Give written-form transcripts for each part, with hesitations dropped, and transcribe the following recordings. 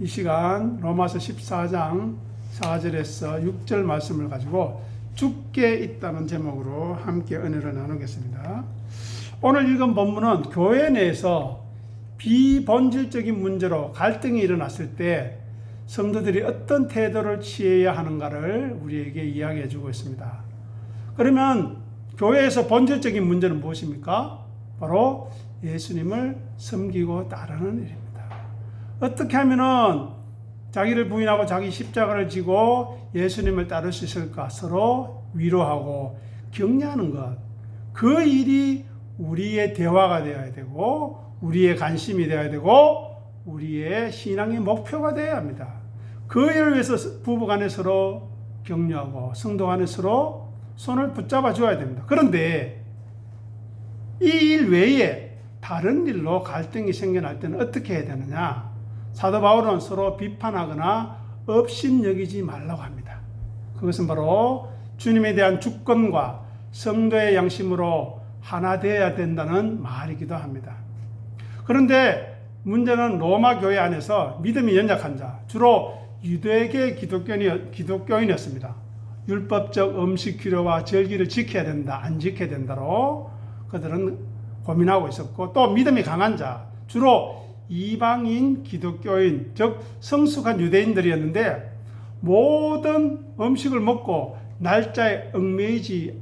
이 시간 로마서 14장 4절에서 6절 말씀을 가지고 죽게 있다는 제목으로 함께 은혜를 나누겠습니다. 오늘 읽은 본문은 교회 내에서 비본질적인 문제로 갈등이 일어났을 때 성도들이 어떤 태도를 취해야 하는가를 우리에게 이야기해 주고 있습니다. 그러면 교회에서 본질적인 문제는 무엇입니까? 바로 예수님을 섬기고 따르는 일입니다. 어떻게 하면은 자기를 부인하고 자기 십자가를 지고 예수님을 따를 수 있을까? 서로 위로하고 격려하는 것. 그 일이 우리의 대화가 되어야 되고 우리의 관심이 되어야 되고 우리의 신앙의 목표가 되어야 합니다. 그 일을 위해서 부부간에 서로 격려하고 성도간에 서로 손을 붙잡아 줘야 됩니다. 그런데 이 일 외에 다른 일로 갈등이 생겨날 때는 어떻게 해야 되느냐? 사도 바울은 서로 비판하거나 업신여기지 말라고 합니다. 그것은 바로 주님에 대한 주권과 성도의 양심으로 하나 되어야 된다는 말이기도 합니다. 그런데 문제는 로마 교회 안에서 믿음이 연약한 자, 주로 유대계 기독교인이었습니다. 율법적 음식 규례와 절기를 지켜야 된다, 안 지켜야 된다로 그들은 고민하고 있었고, 또 믿음이 강한 자, 주로 이방인 기독교인, 즉 성숙한 유대인들이었는데 모든 음식을 먹고 날짜에 얽매일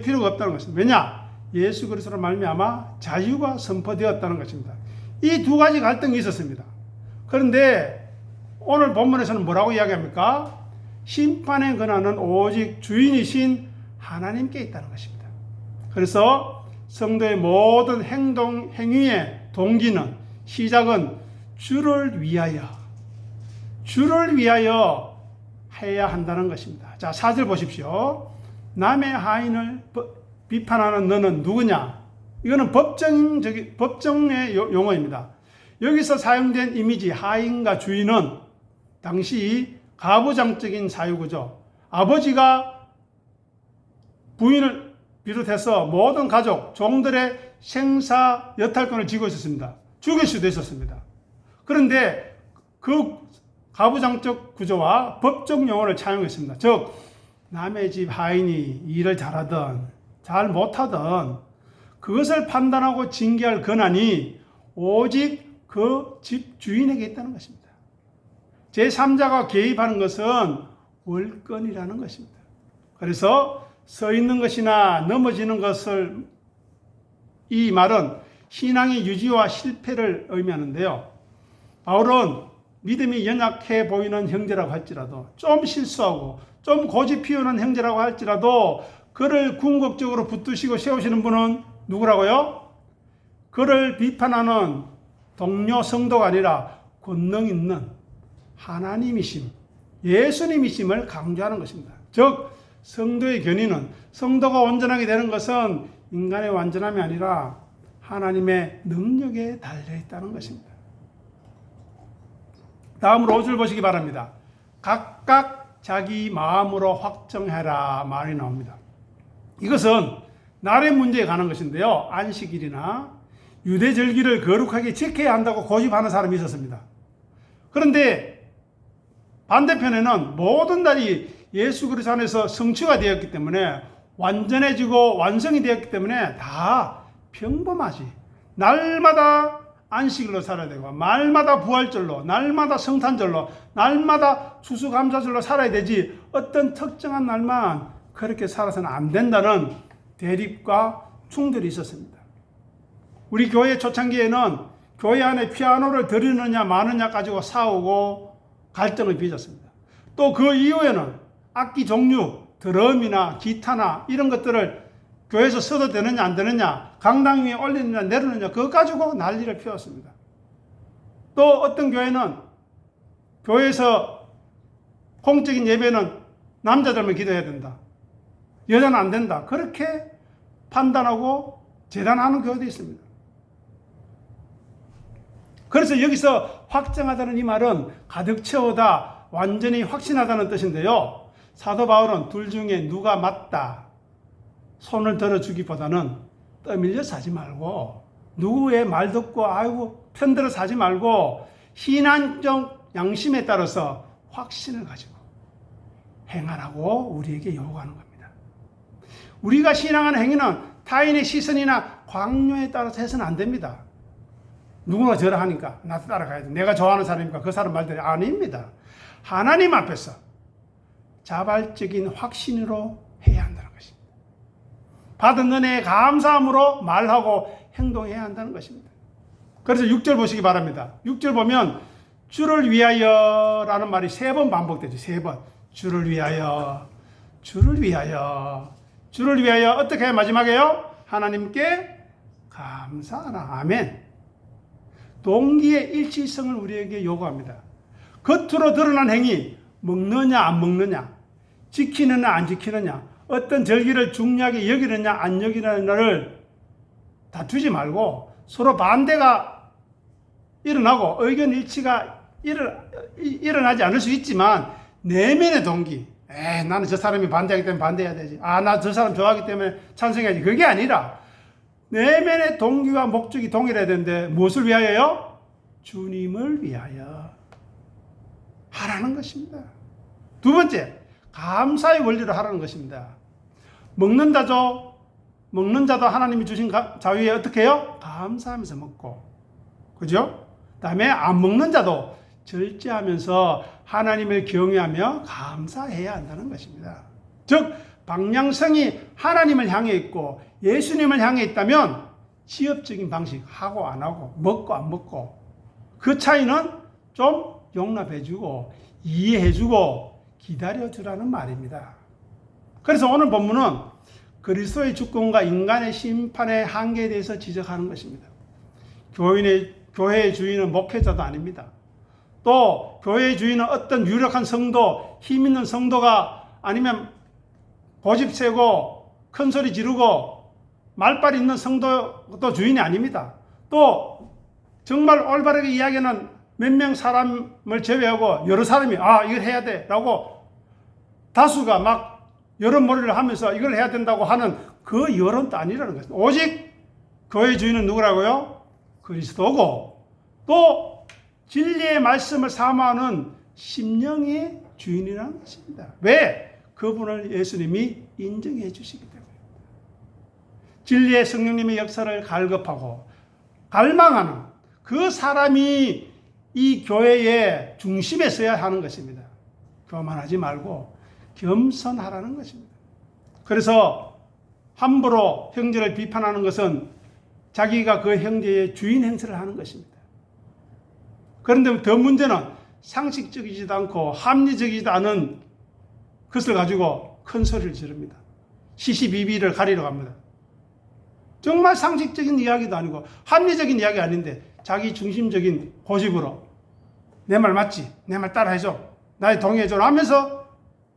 필요가 없다는 것입니다. 왜냐? 예수 그리스도로 말미암아 자유가 선포되었다는 것입니다. 이 두 가지 갈등이 있었습니다. 그런데 오늘 본문에서는 뭐라고 이야기합니까? 심판의 권한은 오직 주인이신 하나님께 있다는 것입니다. 그래서 성도의 모든 행위의 동기는, 시작은 주를 위하여 해야 한다는 것입니다. 자, 4절 보십시오. 남의 하인을 비판하는 너는 누구냐? 이거는 법정의 용어입니다. 여기서 사용된 이미지 하인과 주인은 당시 가부장적인 사유구조, 아버지가 부인을 비롯해서 모든 가족, 종들의 생사 여탈권을 쥐고 있었습니다. 죽일 수도 있었습니다. 그런데 그 가부장적 구조와 법적 용어를 차용했습니다. 즉 남의 집 하인이 일을 잘하든 잘 못하든 그것을 판단하고 징계할 권한이 오직 그 집 주인에게 있다는 것입니다. 제3자가 개입하는 것은 월권이라는 것입니다. 그래서 서 있는 것이나 넘어지는 것을, 이 말은 신앙의 유지와 실패를 의미하는데요. 바울은 믿음이 연약해 보이는 형제라고 할지라도, 좀 실수하고 좀 고집 피우는 형제라고 할지라도 그를 궁극적으로 붙드시고 세우시는 분은 누구라고요? 그를 비판하는 동료 성도가 아니라 권능 있는 하나님이심, 예수님이심을 강조하는 것입니다. 즉 성도의 견인은, 성도가 온전하게 되는 것은 인간의 완전함이 아니라 하나님의 능력에 달려있다는 것입니다. 다음으로 5절 보시기 바랍니다. 각각 자기 마음으로 확정해라 말이 나옵니다. 이것은 날의 문제에 관한 것인데요. 안식일이나 유대절기를 거룩하게 지켜야 한다고 고집하는 사람이 있었습니다. 그런데 반대편에는 모든 날이 예수 그리스도 안에서 성취가 되었기 때문에, 완전해지고 완성이 되었기 때문에 다 평범하지. 날마다 안식일로 살아야 되고, 날마다 부활절로, 날마다 성탄절로, 날마다 추수감사절로 살아야 되지, 어떤 특정한 날만 그렇게 살아서는 안 된다는 대립과 충돌이 있었습니다. 우리 교회 초창기에는 교회 안에 피아노를 드리느냐 마느냐 가지고 싸우고 갈등을 빚었습니다. 또 그 이후에는 악기 종류, 드럼이나 기타나 이런 것들을 교회에서 써도 되느냐 안 되느냐, 강당 위에 올리느냐 내리느냐, 그거 가지고 난리를 피웠습니다. 또 어떤 교회는 교회에서 공적인 예배는 남자들만 기도해야 된다, 여자는 안 된다, 그렇게 판단하고 재단하는 교회도 있습니다. 그래서 여기서 확정하다는 이 말은 가득 채우다, 완전히 확신하다는 뜻인데요. 사도 바울은 둘 중에 누가 맞다 손을 들어주기보다는 떠밀려서 하지 말고, 누구의 말 듣고 아이고 편들어서 하지 말고 신앙적 양심에 따라서 확신을 가지고 행하라고 우리에게 요구하는 겁니다. 우리가 신앙하는 행위는 타인의 시선이나 광요에 따라서 해서는 안 됩니다. 누구나 저라 하니까 나도 따라가야 돼. 내가 좋아하는 사람이니까 그 사람 말대로 아닙니다. 하나님 앞에서 자발적인 확신으로 해야 한다는 것입니다. 받은 은혜에 감사함으로 말하고 행동해야 한다는 것입니다. 그래서 6절 보시기 바랍니다. 6절 보면 주를 위하여 라는 말이 3번 반복되죠. 3번. 주를 위하여, 주를 위하여, 주를 위하여. 어떻게 해야 마지막에요? 하나님께 감사하라. 아멘. 동기의 일치성을 우리에게 요구합니다. 겉으로 드러난 행위, 먹느냐 안 먹느냐, 지키느냐 안 지키느냐, 어떤 절기를 중요하게 여기느냐 안 여기느냐를 다투지 말고 서로 반대가 일어나고 의견 일치가 일어나지 않을 수 있지만 내면의 동기, 나는 저 사람이 반대하기 때문에 반대해야 되지, 나 저 사람 좋아하기 때문에 찬성해야지, 그게 아니라 내면의 동기와 목적이 동일해야 되는데 무엇을 위하여요? 주님을 위하여 하라는 것입니다. 두 번째, 감사의 원리로 하라는 것입니다. 먹는 자도 하나님이 주신 자유에 어떻게 해요? 감사하면서 먹고, 그죠? 그 다음에 안 먹는 자도 절제하면서 하나님을 경외하며 감사해야 한다는 것입니다. 즉 방향성이 하나님을 향해 있고 예수님을 향해 있다면 지엽적인 방식, 하고 안 하고, 먹고 안 먹고, 그 차이는 좀 용납해주고 이해해주고 기다려주라는 말입니다. 그래서 오늘 본문은 그리스도의 주권과 인간의 심판의 한계에 대해서 지적하는 것입니다. 교회의 주인은 목회자도 아닙니다. 또 교회의 주인은 어떤 유력한 성도, 힘 있는 성도가 아니면 고집 세고 큰 소리 지르고 말빨 있는 성도도 주인이 아닙니다. 또 정말 올바르게 이야기하는 몇 명 사람을 제외하고 여러 사람이 이걸 해야 돼 라고 다수가 막 여론몰이를 하면서 이걸 해야 된다고 하는 그 여론도 아니라는 것입니다. 오직 교회의 주인은 누구라고요? 그리스도고, 또 진리의 말씀을 사모하는 심령의 주인이라는 것입니다. 왜? 그분을 예수님이 인정해 주시기 때문입니다. 진리의 성령님의 역사를 갈급하고 갈망하는 그 사람이 이 교회의 중심에 서야 하는 것입니다. 교만하지 말고 겸손하라는 것입니다. 그래서 함부로 형제를 비판하는 것은 자기가 그 형제의 주인 행세를 하는 것입니다. 그런데 더 문제는 상식적이지도 않고 합리적이지도 않은 것을 가지고 큰 소리를 지릅니다. 시시비비를 가리러 갑니다. 정말 상식적인 이야기도 아니고 합리적인 이야기 아닌데 자기 중심적인 고집으로 내 말 맞지? 내 말 따라해줘. 나에 동의해줘. 하면서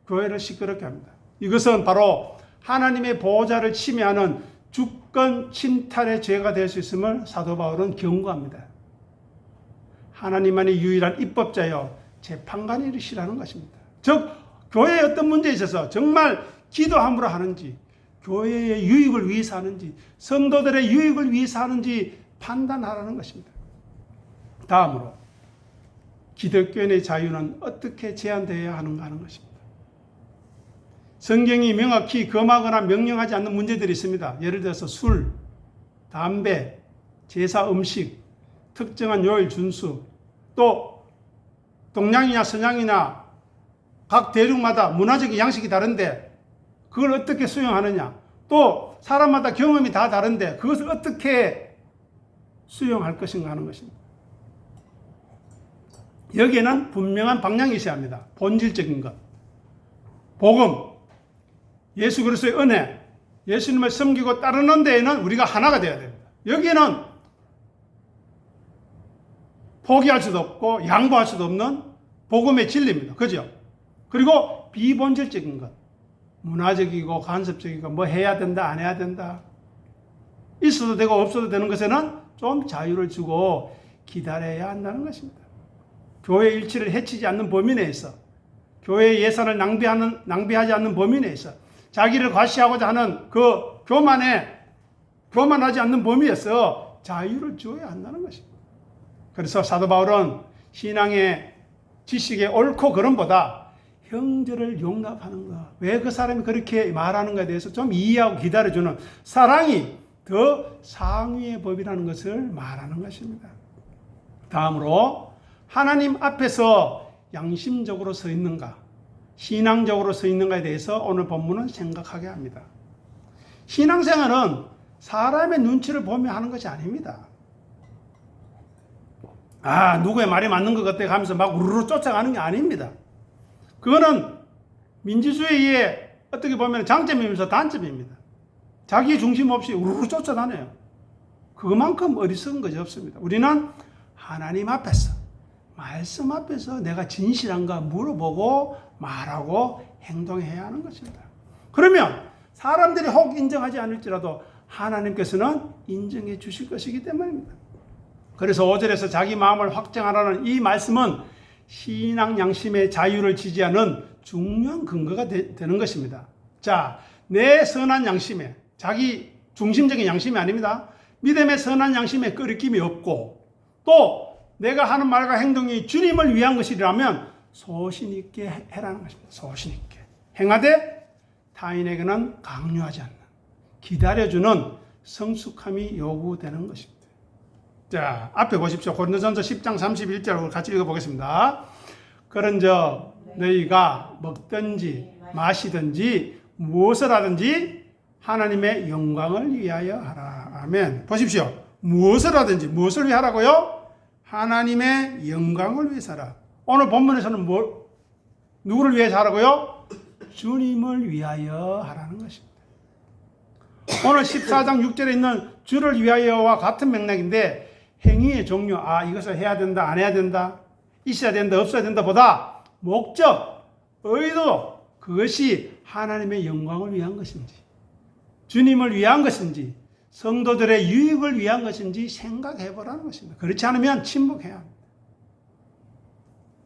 교회를 시끄럽게 합니다. 이것은 바로 하나님의 보호자를 침해하는 주권 침탈의 죄가 될 수 있음을 사도 바울은 경고합니다. 하나님만이 유일한 입법자여 재판관이시라는 것입니다. 즉 교회의 어떤 문제에 있어서 정말 기도함으로 하는지, 교회의 유익을 위해서 하는지, 성도들의 유익을 위해서 하는지 판단하라는 것입니다. 다음으로 기독교인의 자유는 어떻게 제한되어야 하는가 하는 것입니다. 성경이 명확히 금하거나 명령하지 않는 문제들이 있습니다. 예를 들어서 술, 담배, 제사 음식, 특정한 요일 준수, 또 동양이나 서양이나 각 대륙마다 문화적인 양식이 다른데 그걸 어떻게 수용하느냐, 또 사람마다 경험이 다 다른데 그것을 어떻게 수용할 것인가 하는 것입니다. 여기에는 분명한 방향이 있어야 합니다. 본질적인 것, 복음, 예수 그리스도의 은혜, 예수님을 섬기고 따르는 데에는 우리가 하나가 되어야 됩니다. 여기에는 포기할 수도 없고 양보할 수도 없는 복음의 진리입니다. 그죠? 그리고 비본질적인 것, 문화적이고 간섭적이고 뭐 해야 된다 안 해야 된다, 있어도 되고 없어도 되는 것에는 좀 자유를 주고 기다려야 한다는 것입니다. 교회 일치를 해치지 않는 범위 내에서, 교회 예산을 낭비하지 않는 범위 내에서, 자기를 과시하고자 하는 그 교만하지 않는 범위에서 자유를 주어야 한다는 것입니다. 그래서 사도 바울은 신앙의 지식의 옳고 그름보다 형제를 용납하는 것, 왜 그 사람이 그렇게 말하는가에 대해서 좀 이해하고 기다려주는 사랑이 더 상위의 법이라는 것을 말하는 것입니다. 다음으로 하나님 앞에서 양심적으로 서 있는가, 신앙적으로 서 있는가에 대해서 오늘 본문은 생각하게 합니다. 신앙생활은 사람의 눈치를 보며 하는 것이 아닙니다. 누구의 말이 맞는 것 같아 하면서 막 우르르 쫓아가는 게 아닙니다. 그거는 민주주의의 어떻게 보면 장점이면서 단점입니다. 자기 중심 없이 우르르 쫓아다녀요. 그만큼 어리석은 것이 없습니다. 우리는 하나님 앞에서, 말씀 앞에서 내가 진실한가 물어보고 말하고 행동해야 하는 것입니다. 그러면 사람들이 혹 인정하지 않을지라도 하나님께서는 인정해 주실 것이기 때문입니다. 그래서 5절에서 자기 마음을 확정하라는 이 말씀은 신앙 양심의 자유를 지지하는 중요한 근거가 되는 것입니다. 자, 내 선한 양심에, 자기 중심적인 양심이 아닙니다. 믿음의 선한 양심에 끄리낌이 없고, 또 내가 하는 말과 행동이 주님을 위한 것이라면 소신 있게 해라는 것입니다. 소신 있게 행하되 타인에게는 강요하지 않는, 기다려주는 성숙함이 요구되는 것입니다. 자, 앞에 보십시오. 고린도전서 10장 31절을 같이 읽어보겠습니다. 그런즉 너희가 먹든지 마시든지 무엇을 하든지 하나님의 영광을 위하여 하라. 아멘. 보십시오. 무엇을 하든지 무엇을 위해 하라고요? 하나님의 영광을 위해서 하라. 오늘 본문에서는 누구를 위해서 하라고요? 주님을 위하여 하라는 것입니다. 오늘 14장 6절에 있는 주를 위하여와 같은 맥락인데, 행위의 종류, 이것을 해야 된다, 안 해야 된다, 있어야 된다, 없어야 된다 보다 목적, 의도, 그것이 하나님의 영광을 위한 것인지, 주님을 위한 것인지, 성도들의 유익을 위한 것인지 생각해 보라는 것입니다. 그렇지 않으면 침묵해야 합니다.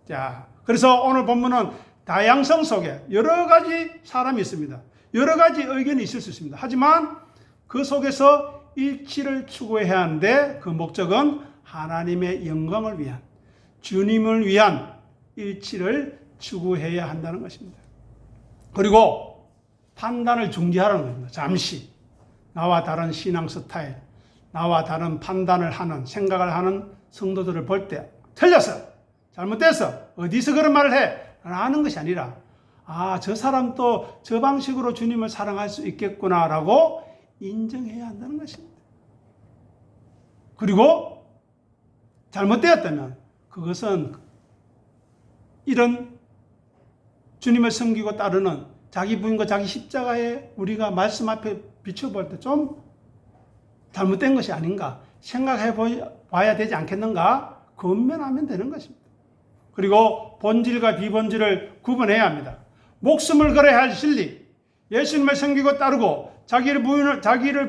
자, 그래서 오늘 본문은 다양성 속에 여러 가지 사람이 있습니다. 여러 가지 의견이 있을 수 있습니다. 하지만 그 속에서 일치를 추구해야 하는데, 그 목적은 하나님의 영광을 위한, 주님을 위한 일치를 추구해야 한다는 것입니다. 그리고 판단을 중지하라는 겁니다. 잠시 나와 다른 신앙 스타일, 나와 다른 판단을 하는, 생각을 하는 성도들을 볼 때 틀렸어, 잘못됐어, 어디서 그런 말을 해 라는 것이 아니라, 저 사람도 저 방식으로 주님을 사랑할 수 있겠구나라고 인정해야 한다는 것입니다. 그리고 잘못되었다면 그것은 이런 주님을 섬기고 따르는 자기 부인과 자기 십자가에 우리가 말씀 앞에 비춰볼 때 좀 잘못된 것이 아닌가 생각해 봐야 되지 않겠는가 권면하면 되는 것입니다. 그리고 본질과 비본질을 구분해야 합니다. 목숨을 걸어야 할 진리, 예수님을 섬기고 따르고 자기를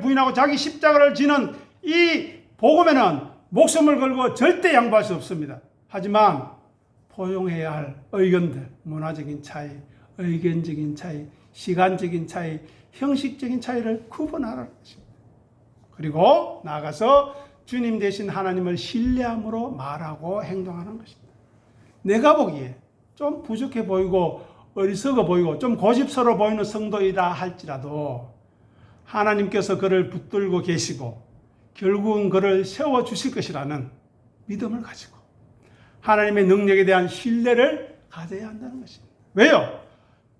부인하고 자기 십자가를 지는 이 복음에는 목숨을 걸고 절대 양보할 수 없습니다. 하지만 포용해야 할 의견들, 문화적인 차이, 의견적인 차이, 시간적인 차이, 형식적인 차이를 구분하라는 것입니다. 그리고 나아가서 주님 대신 하나님을 신뢰함으로 말하고 행동하는 것입니다. 내가 보기에 좀 부족해 보이고 어리석어 보이고 좀 고집스러워 보이는 성도이다 할지라도 하나님께서 그를 붙들고 계시고 결국은 그를 세워주실 것이라는 믿음을 가지고 하나님의 능력에 대한 신뢰를 가져야 한다는 것입니다. 왜요?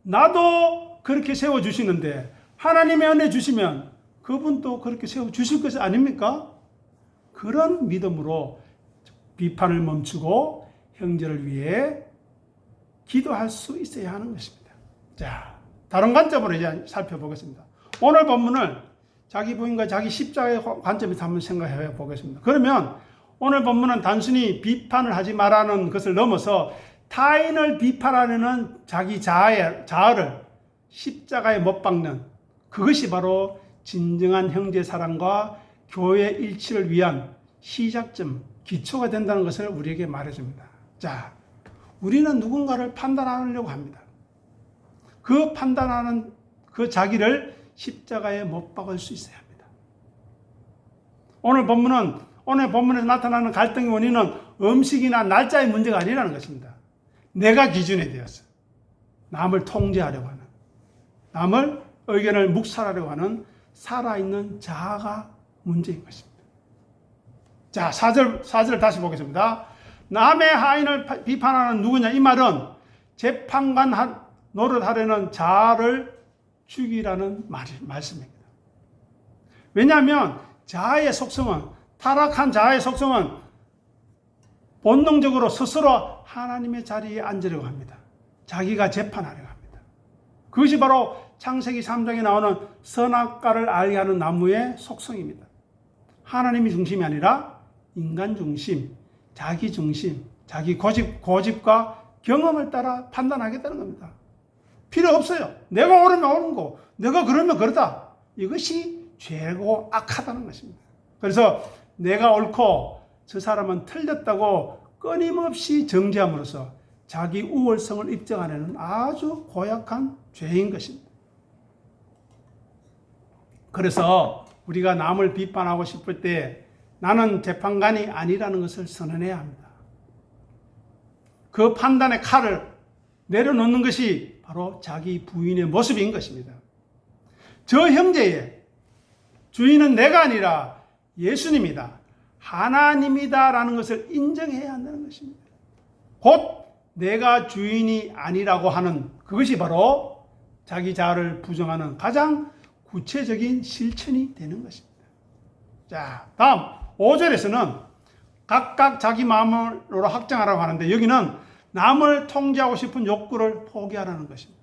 나도 그렇게 세워주시는데 하나님의 은혜 주시면 그분도 그렇게 세워주실 것이 아닙니까? 그런 믿음으로 비판을 멈추고 형제를 위해 기도할 수 있어야 하는 것입니다. 자, 다른 관점으로 이제 살펴보겠습니다. 오늘 본문을 자기 부인과 자기 십자가의 관점에서 한번 생각해 보겠습니다. 그러면 오늘 본문은 단순히 비판을 하지 말라는 것을 넘어서 타인을 비판하려는 자기 자아를 십자가에 못 박는 그것이 바로 진정한 형제 사랑과 교회 일치를 위한 시작점, 기초가 된다는 것을 우리에게 말해줍니다. 자, 우리는 누군가를 판단하려고 합니다. 그 판단하는 그 자기를 십자가에 못 박을 수 있어야 합니다. 오늘 본문은 오늘 본문에서 나타나는 갈등의 원인은 음식이나 날짜의 문제가 아니라는 것입니다. 내가 기준이 되어서 남을 통제하려고 하는, 남을 의견을 묵살하려고 하는 살아있는 자아가 문제인 것입니다. 자, 4절 다시 보겠습니다. 남의 하인을 비판하는 누구냐? 이 말은 재판관 노릇하려는 자아를 죽이라는 말씀입니다. 왜냐하면 자아의 속성은, 타락한 자아의 속성은 본능적으로 스스로 하나님의 자리에 앉으려고 합니다. 자기가 재판하려고 합니다. 그것이 바로 창세기 3장에 나오는 선악과를 알게 하는 나무의 속성입니다. 하나님이 중심이 아니라 인간 중심, 자기 중심, 자기 고집과 경험을 따라 판단하겠다는 겁니다. 필요 없어요. 내가 옳으면 옳은 거, 내가 그러면 그러다. 이것이 죄고 악하다는 것입니다. 그래서 내가 옳고 저 사람은 틀렸다고 끊임없이 정죄함으로써 자기 우월성을 입증하려는 아주 고약한 죄인 것입니다. 그래서 우리가 남을 비판하고 싶을 때 나는 재판관이 아니라는 것을 선언해야 합니다. 그 판단의 칼을 내려놓는 것이 바로 자기 부인의 모습인 것입니다. 저 형제의 주인은 내가 아니라 예수님이다, 하나님이다라는 것을 인정해야 한다는 것입니다. 곧 내가 주인이 아니라고 하는 그것이 바로 자기 자아를 부정하는 가장 구체적인 실천이 되는 것입니다. 자, 다음 5절에서는 각각 자기 마음으로 확정하라고 하는데, 여기는 남을 통제하고 싶은 욕구를 포기하라는 것입니다.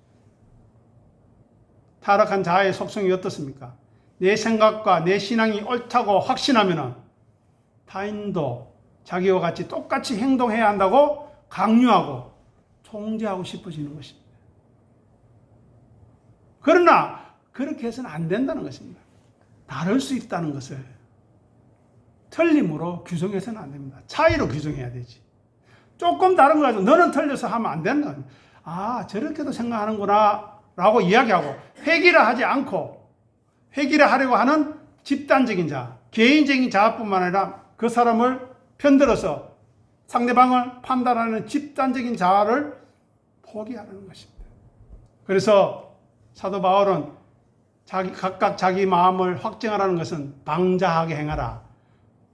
타락한 자아의 속성이 어떻습니까? 내 생각과 내 신앙이 옳다고 확신하면 타인도 자기와 같이 똑같이 행동해야 한다고 강요하고 통제하고 싶어지는 것입니다. 그러나 그렇게 해서는 안 된다는 것입니다. 다를 수 있다는 것을 틀림으로 규정해서는 안 됩니다. 차이로 규정해야 되지. 조금 다른 거 가지고 너는 틀려서 하면 안 된다. 아, 저렇게도 생각하는구나 라고 이야기하고 회귀를 하지 않고, 회귀를 하려고 하는 집단적인 자, 개인적인 자아뿐만 아니라 그 사람을 편들어서 상대방을 판단하는 집단적인 자아를 포기하는 것입니다. 그래서 사도 바울은 각각 자기 마음을 확정하라는 것은 방자하게 행하라,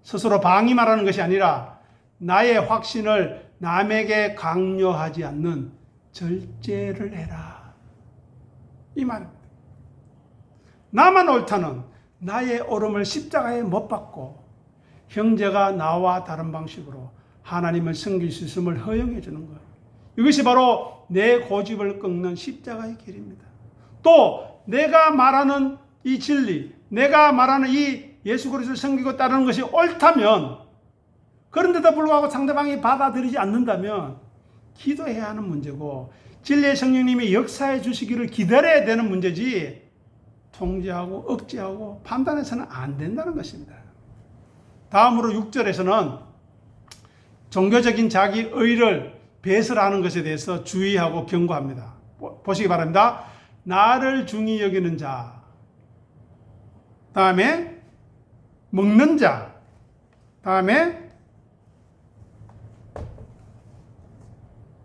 스스로 방임하라는 것이 아니라 나의 확신을 남에게 강요하지 않는 절제를 해라, 이 말입니다. 나만 옳다는 나의 옳음을 십자가에 못 박고 형제가 나와 다른 방식으로 하나님을 섬길 수 있음을 허용해 주는 것, 이것이 바로 내 고집을 꺾는 십자가의 길입니다. 또 내가 말하는 이 진리, 내가 말하는 이 예수 그리스도를 섬기고 따르는 것이 옳다면, 그런데도 불구하고 상대방이 받아들이지 않는다면 기도해야 하는 문제고, 진리의 성령님이 역사해 주시기를 기다려야 되는 문제지, 통제하고 억제하고 판단해서는 안 된다는 것입니다. 다음으로 6절에서는 종교적인 자기 의를 배설하는 것에 대해서 주의하고 경고합니다. 보시기 바랍니다. 나를 중히 여기는 자, 다음에 먹는 자, 다음에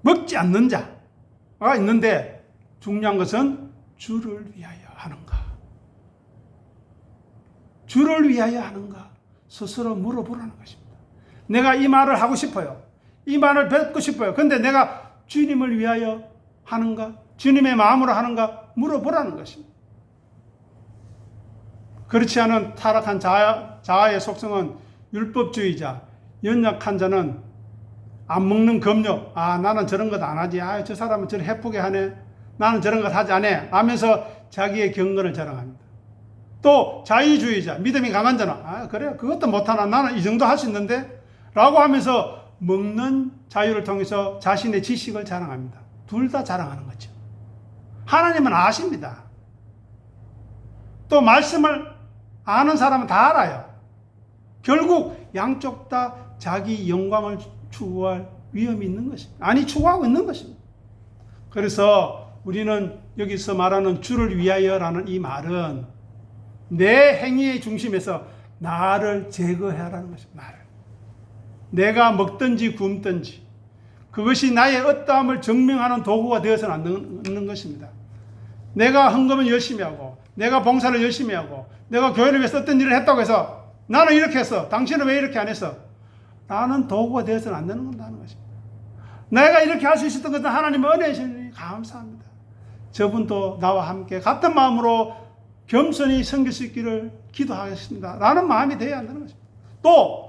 먹지 않는 자가 있는데, 중요한 것은 주를 위하여 하는가, 주를 위하여 하는가 스스로 물어보라는 것입니다. 내가 이 말을 하고 싶어요. 이 말을 뱉고 싶어요. 그런데 내가 주님을 위하여 하는가, 주님의 마음으로 하는가 물어보라는 것입니다. 그렇지 않은 타락한 자아의 속성은 율법주의자, 연약한 자는 안 먹는 금욕, 아 나는 저런 것 안 하지, 아 저 사람은 저를 해프게 하네, 나는 저런 것 하지 않아 하면서 자기의 경건을 자랑합니다. 또 자유주의자, 믿음이 강한 자는 아 그래 그것도 못하나, 나는 이 정도 할 수 있는데 라고 하면서 먹는 자유를 통해서 자신의 지식을 자랑합니다. 둘 다 자랑하는 거죠. 하나님은 아십니다. 또 말씀을 아는 사람은 다 알아요. 결국 양쪽 다 자기 영광을 추구할 위험이 있는 것입니다. 아니 추구하고 있는 것입니다. 그래서 우리는 여기서 말하는 주를 위하여라는 이 말은 내 행위의 중심에서 나를 제거하라는 것입니다. 나를. 내가 먹든지 굶든지 그것이 나의 어떠함을 증명하는 도구가 되어서는 안 되는 것입니다. 내가 헌금은 열심히 하고 내가 봉사를 열심히 하고 내가 교회를 위해서 어떤 일을 했다고 해서 나는 이렇게 했어. 당신은 왜 이렇게 안 했어? 나는 도구가 되어서는 안 되는 것입니다. 내가 이렇게 할 수 있었던 것은 하나님의 은혜이시니 감사합니다. 저분도 나와 함께 같은 마음으로 겸손히 섬길 수 있기를 기도하겠습니다. 라는 마음이 되어야 한다는 것입니다. 또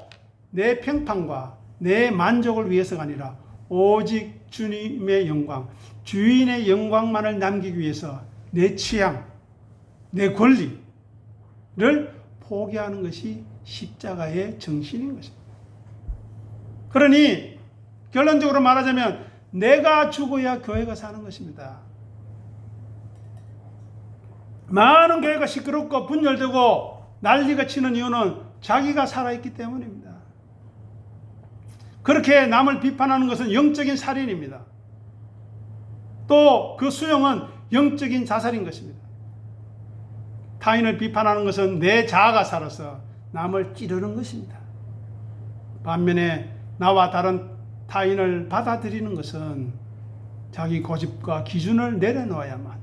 내 평판과 내 만족을 위해서가 아니라 오직 주님의 영광, 주인의 영광만을 남기기 위해서 내 취향, 내 권리를 포기하는 것이 십자가의 정신인 것입니다. 그러니 결론적으로 말하자면 내가 죽어야 교회가 사는 것입니다. 많은 교회가 시끄럽고 분열되고 난리가 치는 이유는 자기가 살아있기 때문입니다. 그렇게 남을 비판하는 것은 영적인 살인입니다. 또 그 수용은 영적인 자살인 것입니다. 타인을 비판하는 것은 내 자아가 살아서 남을 찌르는 것입니다. 반면에 나와 다른 타인을 받아들이는 것은 자기 고집과 기준을 내려놓아야만,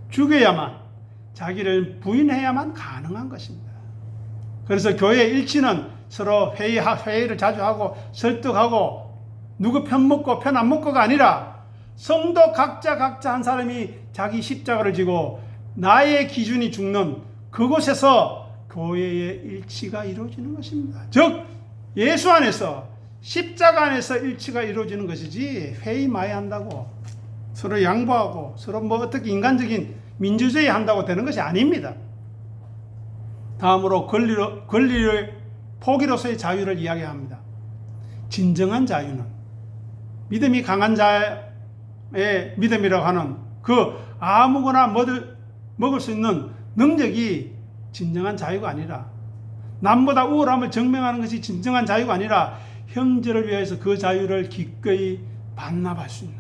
죽여야만, 자기를 부인해야만 가능한 것입니다. 그래서 교회 일치는 서로 회의를 자주 하고 설득하고 누구 편 먹고 편 안 먹고가 아니라 성도 각자 한 사람이 자기 십자가를 지고 나의 기준이 죽는 그곳에서 교회의 일치가 이루어지는 것입니다. 즉 예수 안에서 십자가 안에서 일치가 이루어지는 것이지 회의 많이 한다고 서로 양보하고 서로 뭐 어떻게 인간적인 민주주의 한다고 되는 것이 아닙니다. 다음으로 권리를 포기로서의 자유를 이야기합니다. 진정한 자유는 믿음이 강한 자의 믿음이라고 하는 그 아무거나 먹을 수 있는 능력이 진정한 자유가 아니라 남보다 우월함을 증명하는 것이 진정한 자유가 아니라 형제를 위해서 그 자유를 기꺼이 반납할 수 있는,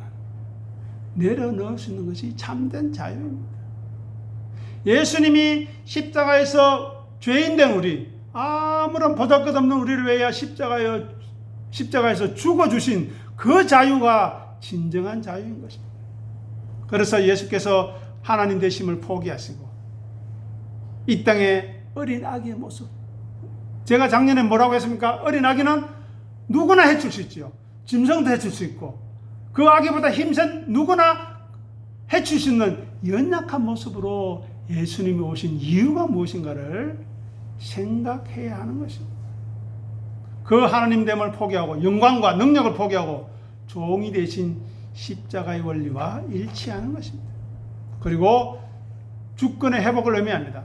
내려놓을 수 있는 것이 참된 자유입니다. 예수님이 십자가에서 죄인된 우리, 아무런 보잘것없는 우리를 위하여 십자가에서 죽어주신 그 자유가 진정한 자유인 것입니다. 그래서 예수께서 하나님 되심을 포기하시고 이 땅에 어린 아기의 모습, 제가 작년에 뭐라고 했습니까? 어린 아기는 누구나 해칠 수 있죠. 짐승도 해칠 수 있고 그 아기보다 힘센 누구나 해칠 수 있는 연약한 모습으로 예수님이 오신 이유가 무엇인가를 생각해야 하는 것입니다. 그 하나님됨을 포기하고 영광과 능력을 포기하고 종이 되신 십자가의 원리와 일치하는 것입니다. 그리고 주권의 회복을 의미합니다.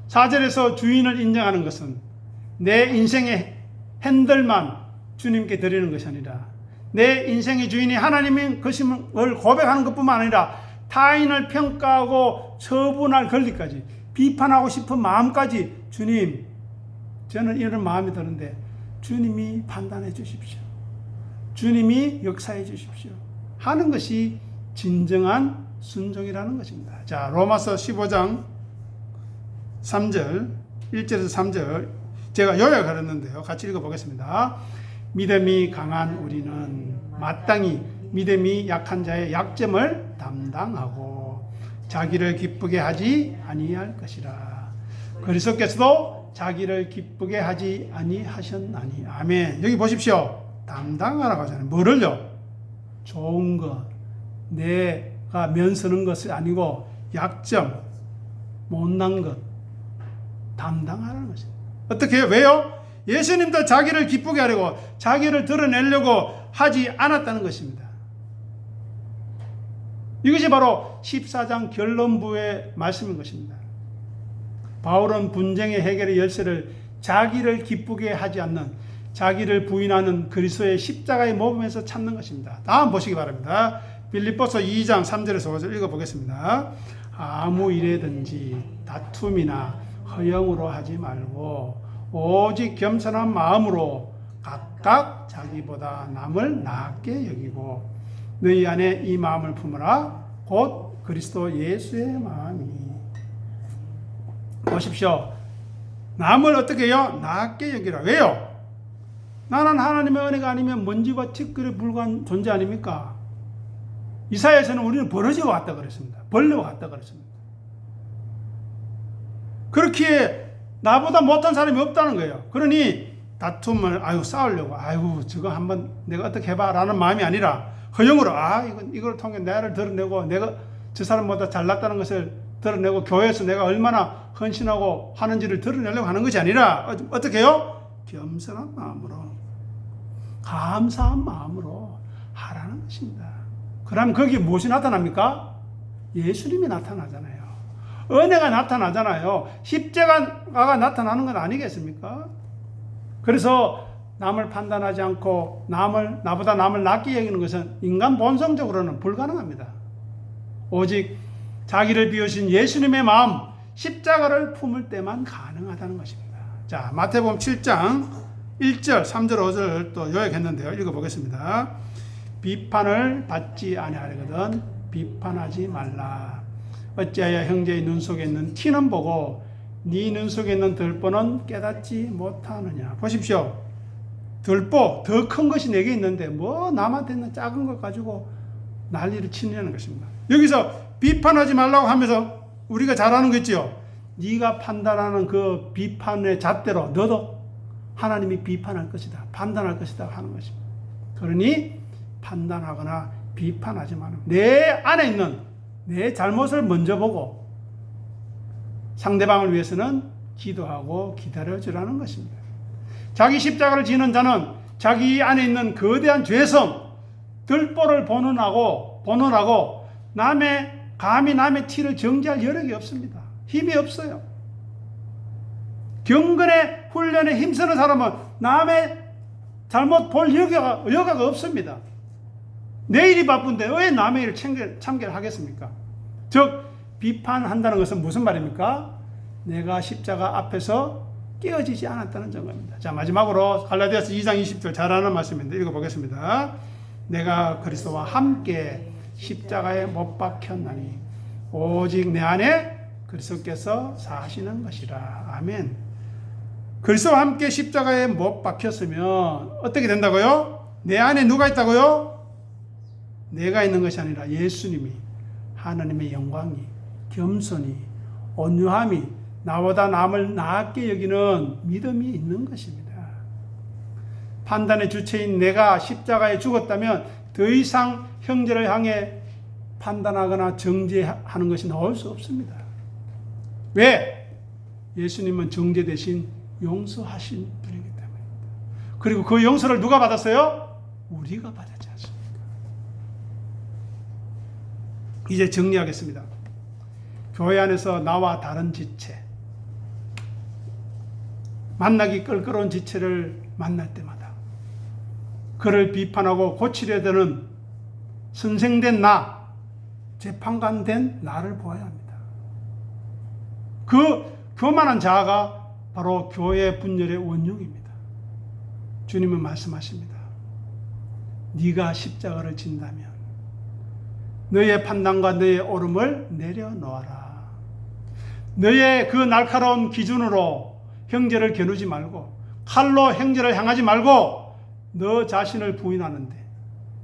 4절에서 주인을 인정하는 것은 내 인생의 핸들만 주님께 드리는 것이 아니라 내 인생의 주인이 하나님인 것임을 고백하는 것뿐만 아니라 타인을 평가하고 처분할 권리까지, 비판하고 싶은 마음까지, 주님, 저는 이런 마음이 드는데 주님이 판단해 주십시오. 주님이 역사해 주십시오. 하는 것이 진정한 순종이라는 것입니다. 자, 로마서 15장 3절, 1절에서 3절 제가 요약하였는데요. 같이 읽어보겠습니다. 믿음이 강한 우리는 마땅히 믿음이 약한 자의 약점을 담당하고 자기를 기쁘게 하지 아니할 것이라. 그리스도께서도 자기를 기쁘게 하지 아니하셨나니. 아멘. 여기 보십시오. 담당하라고 하잖아요. 뭐를요? 좋은 것, 내가 면서는 것이 아니고 약점, 못난 것 담당하라는 것입니다. 어떻게 해요? 왜요? 예수님도 자기를 기쁘게 하려고, 자기를 드러내려고 하지 않았다는 것입니다. 이것이 바로 14장 결론부의 말씀인 것입니다. 바울은 분쟁의 해결의 열쇠를 자기를 기쁘게 하지 않는, 자기를 부인하는 그리스도의 십자가의 모범에서 찾는 것입니다. 다음 보시기 바랍니다. 빌립보서 2장 3절에서 5절 읽어보겠습니다. 아무 일에든지 다툼이나 허영으로 하지 말고 오직 겸손한 마음으로 각각 자기보다 남을 낫게 여기고 너희 안에 이 마음을 품으라. 곧 그리스도 예수의 마음이. 보십시오. 남을 어떻게 해요? 낮게 여기라. 왜요? 나는 하나님의 은혜가 아니면 먼지와 티끌에 불과한 존재 아닙니까? 이사야에서는 우리는 버러지와 같다 그랬습니다. 벌레와 같다 그랬습니다. 그렇기에 나보다 못한 사람이 없다는 거예요. 그러니 다툼을 싸우려고 저거 한번 내가 어떻게 해봐 라는 마음이 아니라 허영으로 이걸 통해 나를 드러내고 내가 저 사람보다 잘났다는 것을 드러내고 교회에서 내가 얼마나 헌신하고 하는지를 드러내려고 하는 것이 아니라 어떻게 해요? 겸손한 마음으로 감사한 마음으로 하라는 것입니다. 그럼 거기에 무엇이 나타납니까? 예수님이 나타나잖아요. 은혜가 나타나잖아요. 십자가가 나타나는 건 아니겠습니까? 그래서 남을 판단하지 않고 나보다 남을 낮게 여기는 것은 인간 본성적으로는 불가능합니다. 오직 자기를 비우신 예수님의 마음, 십자가를 품을 때만 가능하다는 것입니다. 자, 마태복음 7장 1절, 3절, 5절 또 요약했는데요. 읽어보겠습니다. 비판을 받지 아니하려거든 비판하지 말라. 어찌하여 형제의 눈 속에 있는 티는 보고 네 눈 속에 있는 들보는 깨닫지 못하느냐. 보십시오. 들보, 더 큰 것이 내게 있는데 남한테 있는 작은 것 가지고 난리를 치느냐는 것입니다. 여기서 비판하지 말라고 하면서 우리가 잘 아는 거 있죠. 네가 판단하는 그 비판의 잣대로 너도 하나님이 비판할 것이다, 판단할 것이다 하는 것입니다. 그러니 판단하거나 비판하지 마라. 내 안에 있는 내 잘못을 먼저 보고 상대방을 위해서는 기도하고 기다려주라는 것입니다. 자기 십자가를 지는 자는 자기 안에 있는 거대한 죄성, 들보를 본원하고 감히 남의 티를 정지할 여력이 없습니다. 힘이 없어요. 경건의 훈련에 힘쓰는 사람은 남의 잘못 볼 여가가 없습니다. 내일이 바쁜데 왜 남의 일을 참견을 하겠습니까? 즉 비판한다는 것은 무슨 말입니까? 내가 십자가 앞에서 깨어지지 않았다는 증거입니다. 자, 마지막으로 갈라디아서 2장 20절 잘 아는 말씀인데 읽어보겠습니다. 내가 그리스도와 함께 십자가에 못 박혔나니 오직 내 안에 그리스도께서 사시는 것이라. 아멘. 그리스도와 함께 십자가에 못 박혔으면 어떻게 된다고요? 내 안에 누가 있다고요? 내가 있는 것이 아니라 예수님이, 하나님의 영광이, 겸손이, 온유함이, 나보다 남을 낮게 여기는 믿음이 있는 것입니다. 판단의 주체인 내가 십자가에 죽었다면 더 이상 형제를 향해 판단하거나 정죄하는 것이 나올 수 없습니다. 왜? 예수님은 정죄 대신 용서하신 분이기 때문입니다. 그리고 그 용서를 누가 받았어요? 우리가 받았지 않습니까? 이제 정리하겠습니다. 교회 안에서 나와 다른 지체, 만나기 껄끄러운 지체를 만날 때마다 그를 비판하고 고치려 드는 선생된 나, 재판관된 나를 보아야 합니다. 그 교만한 자아가 바로 교회 분열의 원흉입니다. 주님은 말씀하십니다. 네가 십자가를 진다면 너의 판단과 너의 옳음을 내려놓아라. 너의 그 날카로운 기준으로 형제를 겨누지 말고 칼로 형제를 향하지 말고 너 자신을 부인하는데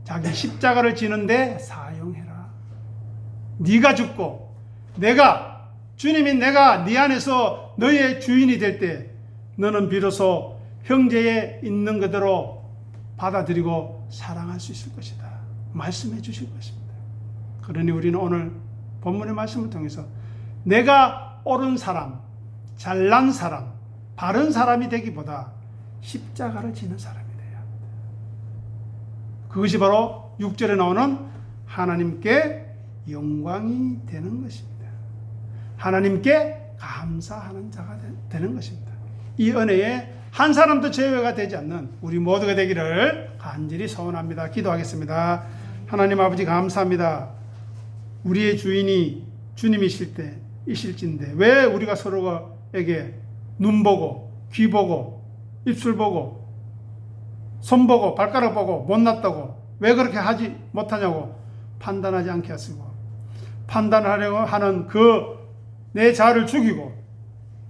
자기 십자가를 지는데 사용해라. 네가 죽고 주님이 내가 네 안에서 너의 주인이 될 때 너는 비로소 형제에 있는 그대로 받아들이고 사랑할 수 있을 것이다. 말씀해 주실 것입니다. 그러니 우리는 오늘 본문의 말씀을 통해서 내가 옳은 사람, 잘난 사람, 바른 사람이 되기보다 십자가를 지는 사람이 되어야 합니다. 그것이 바로 6절에 나오는 하나님께 영광이 되는 것입니다. 하나님께 감사하는 자가 되는 것입니다. 이 은혜에 한 사람도 제외가 되지 않는 우리 모두가 되기를 간절히 소원합니다. 기도하겠습니다. 하나님 아버지 감사합니다. 우리의 주인이 주님이실진데 왜 우리가 서로에게 눈 보고 귀 보고 입술 보고 손 보고 발가락 보고 못났다고 왜 그렇게 하지 못하냐고 판단하지 않게 하시고 판단하려고 하는 그 내 자아를 죽이고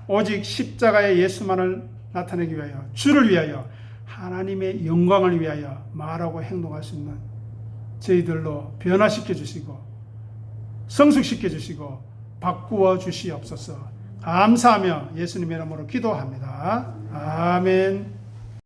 오직 십자가의 예수만을 나타내기 위하여, 주를 위하여, 하나님의 영광을 위하여 말하고 행동할 수 있는 저희들로 변화시켜 주시고 성숙시켜 주시고 바꾸어 주시옵소서. 감사하며 예수님의 이름으로 기도합니다. 아멘.